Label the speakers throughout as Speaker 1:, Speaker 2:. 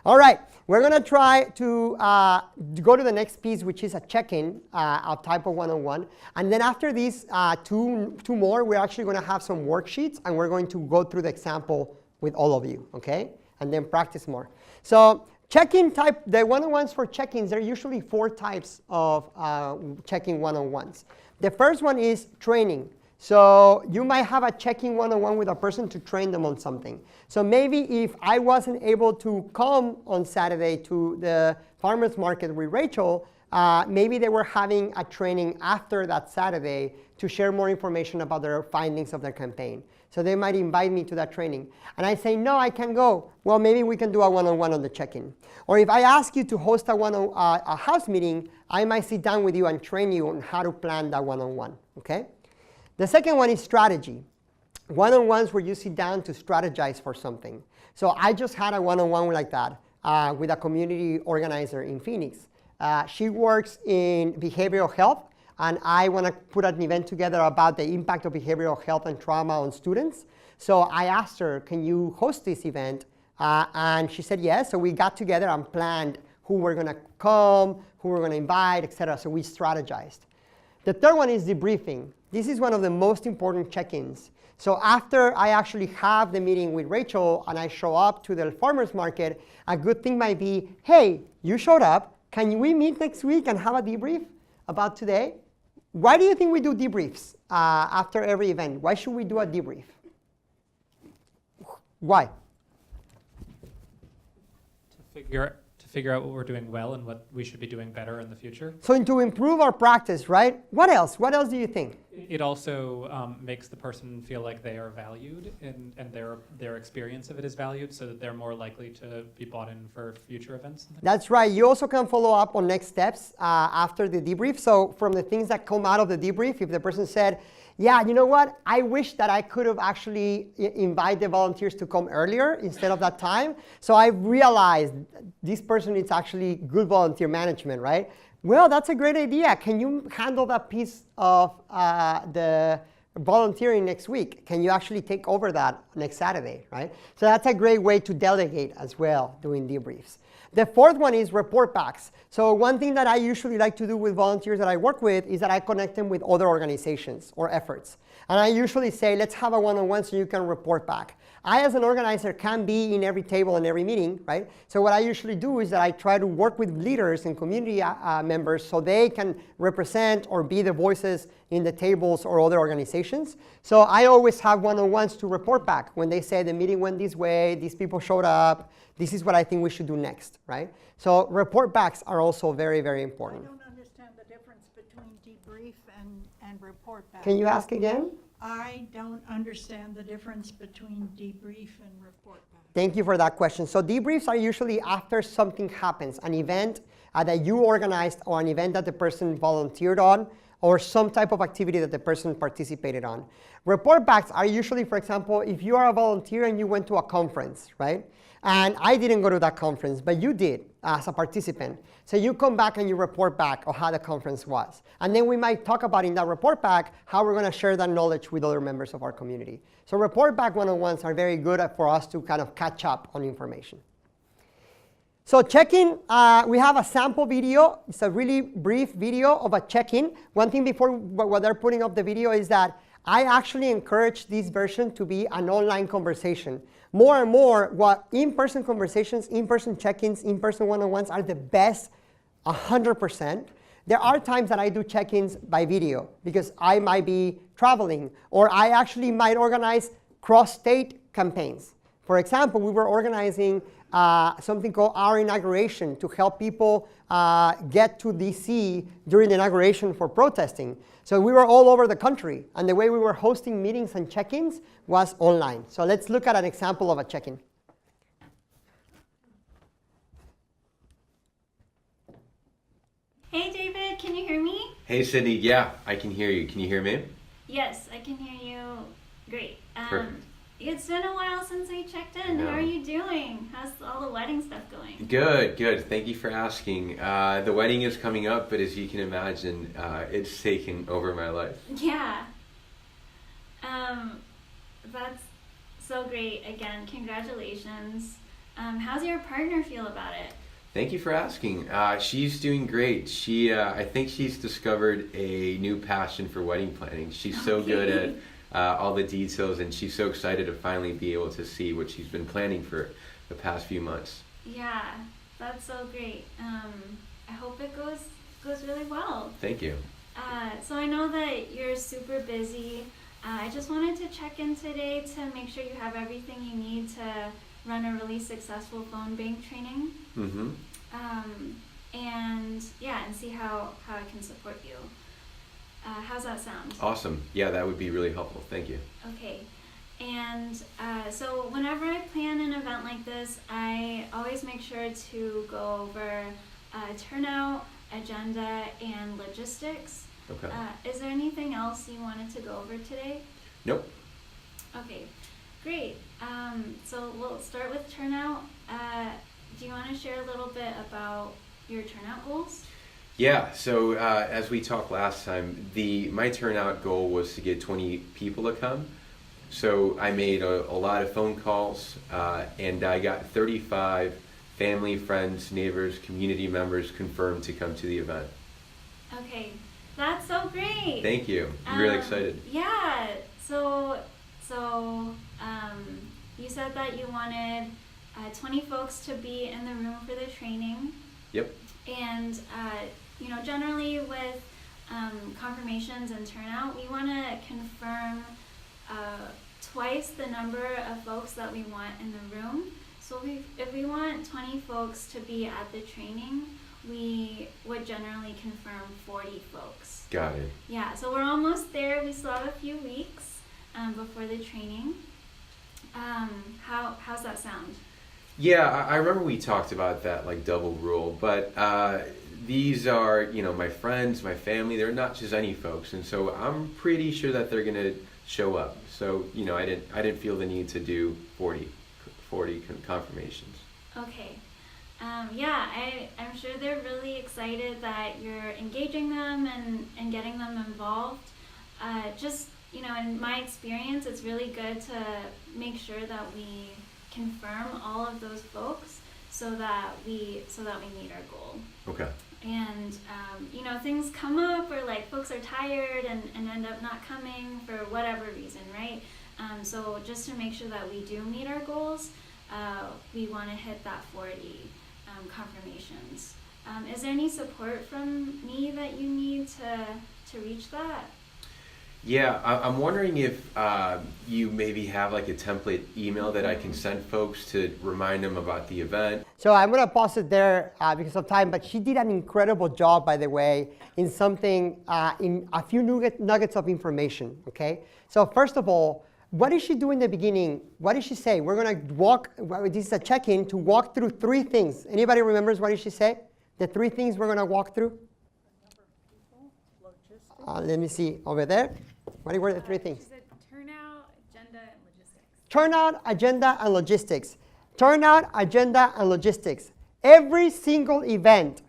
Speaker 1: All right, we're going to try to go to the next piece, which is a check-in of type of one-on-one. And then after these two more, we're actually going to have some worksheets, and we're going to go through the example with all of you, okay? And then practice more. So check-in type, the one-on-ones for check-ins, there are usually 4 types of check-in one-on-ones. The first one is training. So you might have a check-in one-on-one with a person to train them on something. So maybe if I wasn't able to come on Saturday to the farmers market with Rachel, maybe they were having a training after that Saturday to share more information about their findings of their campaign. So they might invite me to that training. And I say, no, I can't go. Well, maybe we can do a one-on-one on the check-in. Or if I ask you to host a house meeting, I might sit down with you and train you on how to plan that one-on-one, okay? The second one is strategy. One-on-ones where you sit down to strategize for something. So I just had a one-on-one like that with a community organizer in Phoenix. She works in behavioral health, and I want to put an event together about the impact of behavioral health and trauma on students. So I asked her, can you host this event? And she said yes. So we got together and planned who we're going to come, who we're going to invite, et cetera. So we strategized. The third one is debriefing. This is one of the most important check-ins. So after I actually have the meeting with Rachel and I show up to the farmer's market, a good thing might be, hey, you showed up. Can we meet next week and have a debrief about today? Why do you think we do debriefs after every event? Why should we do a debrief? Why?
Speaker 2: To figure out what we're doing well and what we should be doing better in the future.
Speaker 1: So to improve our practice, right? What else? What else do you think?
Speaker 2: It also makes the person feel like they are valued and their experience of it is valued, so that they're more likely to be bought in for future events.
Speaker 1: That's right. You also can follow up on next steps after the debrief. So from the things that come out of the debrief, if the person said, yeah, you know what? I wish that I could have actually invited the volunteers to come earlier instead of that time. So I realized this person is actually good volunteer management, right? Well, that's a great idea. Can you handle that piece of the volunteering next week? Can you actually take over that next Saturday, right? So that's a great way to delegate as well, doing debriefs. The fourth one is report backs. So one thing that I usually like to do with volunteers that I work with is that I connect them with other organizations or efforts. And I usually say, let's have a one-on-one so you can report back. I, as an organizer, can't be in every table and every meeting, right? So what I usually do is that I try to work with leaders and community members so they can represent or be the voices in the tables or other organizations. So I always have one-on-ones to report back when they say the meeting went this way, these people showed up, this is what I think we should do next, right? So report backs are also very, very important.
Speaker 3: I don't understand the difference between debrief and report back.
Speaker 1: Can you ask again?
Speaker 3: I don't understand the difference between debrief and report back.
Speaker 1: Thank you for that question. So debriefs are usually after something happens, an event that you organized or an event that the person volunteered on or some type of activity that the person participated on. Report backs are usually, for example, if you are a volunteer and you went to a conference, right? And I didn't go to that conference, but you did as a participant. So you come back and you report back on how the conference was. And then we might talk about in that report back how we're going to share that knowledge with other members of our community. So report back one-on-ones are very good for us to kind of catch up on information. So check-in, we have a sample video. It's a really brief video of a check-in. One thing before what they're putting up the video is that I actually encourage this version to be an online conversation. More and more, what in-person conversations, in-person check-ins, in-person one-on-ones are the best 100%. There are times that I do check-ins by video because I might be traveling, or I actually might organize cross-state campaigns. For example, we were organizing something called Our Inauguration to help people get to DC during the inauguration for protesting. So we were all over the country, and the way we were hosting meetings and check-ins was online. So let's look at an example of a check-in.
Speaker 4: Hey David, can you hear me?
Speaker 5: Hey Cindy, yeah, I can hear you. Can you hear me?
Speaker 4: Yes, I can hear you. Great.
Speaker 5: Perfect.
Speaker 4: It's been a while since I checked in. How are you doing? How's all the wedding stuff going?
Speaker 5: Good, good. Thank you for asking. The wedding is coming up, but as you can imagine, it's taken over my life.
Speaker 4: Yeah. That's so great. Again, congratulations. How's your partner feel about it?
Speaker 5: Thank you for asking. She's doing great. I think she's discovered a new passion for wedding planning. She's so good at all the details, and she's so excited to finally be able to see what she's been planning for the past few months.
Speaker 4: Yeah, that's so great. I hope it goes really well.
Speaker 5: Thank you.
Speaker 4: So I know that you're super busy. I just wanted to check in today to make sure you have everything you need to run a really successful phone bank training.
Speaker 5: Mm-hmm.
Speaker 4: And see how I can support you. How's that sound?
Speaker 5: Awesome. Yeah, that would be really helpful. Thank you.
Speaker 4: Okay. And so whenever I plan an event like this, I always make sure to go over turnout, agenda, and logistics.
Speaker 5: Okay.
Speaker 4: Is there anything else you wanted to go over today?
Speaker 5: Nope.
Speaker 4: Okay, great. So we'll start with turnout. Do you want to share a little bit about your turnout goals?
Speaker 5: Yeah, so as we talked last time, my turnout goal was to get 20 people to come. So I made a lot of phone calls, and I got 35 family, friends, neighbors, community members confirmed to come to the event.
Speaker 4: Okay, that's so great.
Speaker 5: Thank you. I'm really excited.
Speaker 4: Yeah, so you said that you wanted 20 folks to be in the room for the training.
Speaker 5: Yep.
Speaker 4: And generally with confirmations and turnout, we want to confirm twice the number of folks that we want in the room. So if we want 20 folks to be at the training, we would generally confirm 40 folks.
Speaker 5: Got it.
Speaker 4: Yeah, so we're almost there. We still have a few weeks before the training. How's that sound?
Speaker 5: Yeah, I remember we talked about that like double rule, but these are, my friends, my family. They're not just any folks, and so I'm pretty sure that they're gonna show up. So I didn't feel the need to do 40 confirmations.
Speaker 4: Okay. I'm sure they're really excited that you're engaging them and getting them involved. In my experience, it's really good to make sure that we confirm all of those folks so that we meet our goal.
Speaker 5: Okay.
Speaker 4: And things come up or like folks are tired and end up not coming for whatever reason, right? So just to make sure that we do meet our goals, we want to hit that 40 confirmations. Is there any support from me that you need to reach that?
Speaker 5: Yeah, I'm wondering if you maybe have like a template email that I can send folks to remind them about the event.
Speaker 1: So I'm going to pause it there because of time, but she did an incredible job, by the way, in a few nuggets of information, okay? So first of all, what did she do in the beginning? What did she say? We're going to this is a check-in to walk through 3 things. Anybody remembers what did she say? The 3 things we're going to walk through? Let me see over there. What were the 3 things?
Speaker 6: She said turnout, agenda, and logistics.
Speaker 1: Turnout, agenda, and logistics. Turnout, agenda, and logistics. Every single event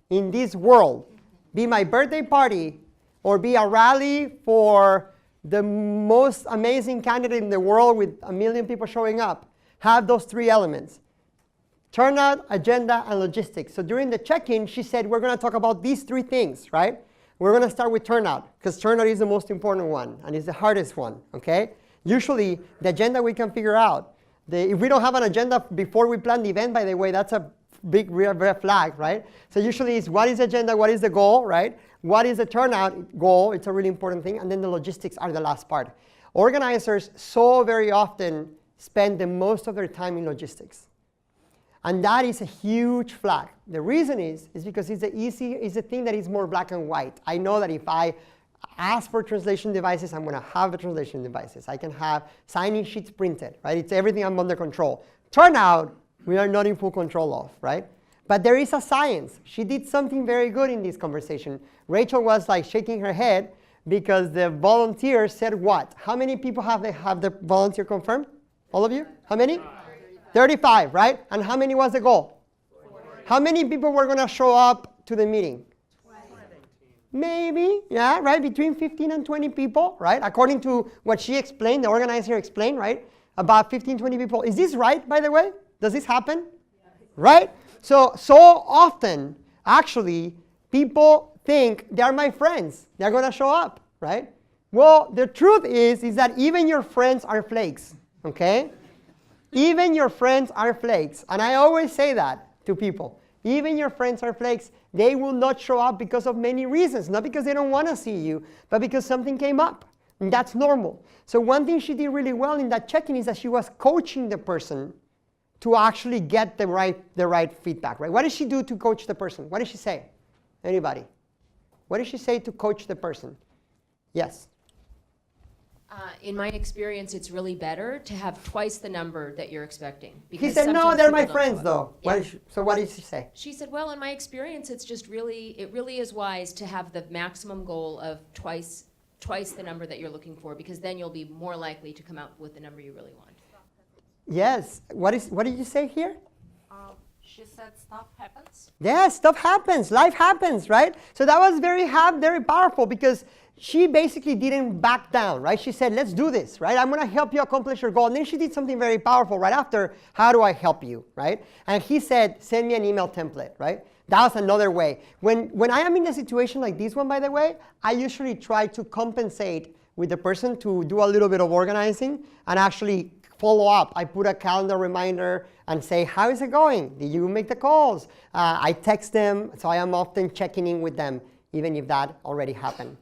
Speaker 1: in this world, be my birthday party or be a rally for the most amazing candidate in the world with 1 million people showing up, have those 3 elements. Turnout, agenda, and logistics. So during the check-in, she said, we're going to talk about these 3 things, right? We're going to start with turnout, because turnout is the most important one, and it's the hardest one, okay? Usually, the agenda we can figure out. If we don't have an agenda before we plan the event, by the way, that's a big red flag, right? So usually it's what is the agenda, what is the goal, right? What is the turnout goal? It's a really important thing. And then the logistics are the last part. Organizers so very often spend the most of their time in logistics. And that is a huge flag. The reason is because it's the thing that is more black and white. I know that if I ask for translation devices, I'm going to have the translation devices. I can have sign-in sheets printed, right? It's everything I'm under control. Turnout, we are not in full control of, right? But there is a science. She did something very good in this conversation. Rachel was like shaking her head because the volunteers said what? How many people have the volunteer confirmed? All of you? How many? 35, right? And how many was the goal? 40. How many people were going to show up to the meeting? 20. Maybe, yeah, right? Between 15 and 20 people, right? According to what she explained, the organizer explained, right? About 15, 20 people. Is this right, by the way? Does this happen? Right? So often, actually, people think they're my friends. They're going to show up, right? Well, the truth is that even your friends are flakes, okay? Even your friends are flakes. And I always say that to people. Even your friends are flakes. They will not show up because of many reasons. Not because they don't want to see you, but because something came up. And that's normal. So one thing she did really well in that check-in is that she was coaching the person to actually get the right feedback, right? What did she do to coach the person? What did she say? Anybody? What did she say to coach the person? Yes.
Speaker 7: In my experience, it's really better to have twice the number that you're expecting.
Speaker 1: He
Speaker 7: because
Speaker 1: said, no,
Speaker 7: sometimes
Speaker 1: they're my
Speaker 7: people don't
Speaker 1: friends,
Speaker 7: show
Speaker 1: though.
Speaker 7: up. Yeah.
Speaker 1: So what did she say?
Speaker 7: She said, well, in my experience, it's just it really is wise to have the maximum goal of twice the number that you're looking for, because then you'll be more likely to come out with the number you really want.
Speaker 1: Yes. What did you say here?
Speaker 8: She said stuff happens.
Speaker 1: Yes, stuff happens. Life happens, right? So that was very powerful because she basically didn't back down, right? She said, let's do this, right? I'm going to help you accomplish your goal. And then she did something very powerful right after. How do I help you, right? And he said, send me an email template, right? That was another way. When I am in a situation like this one, by the way, I usually try to compensate with the person to do a little bit of organizing and actually follow up. I put a calendar reminder and say, how is it going? Did you make the calls? I text them, so I am often checking in with them, even if that already happened.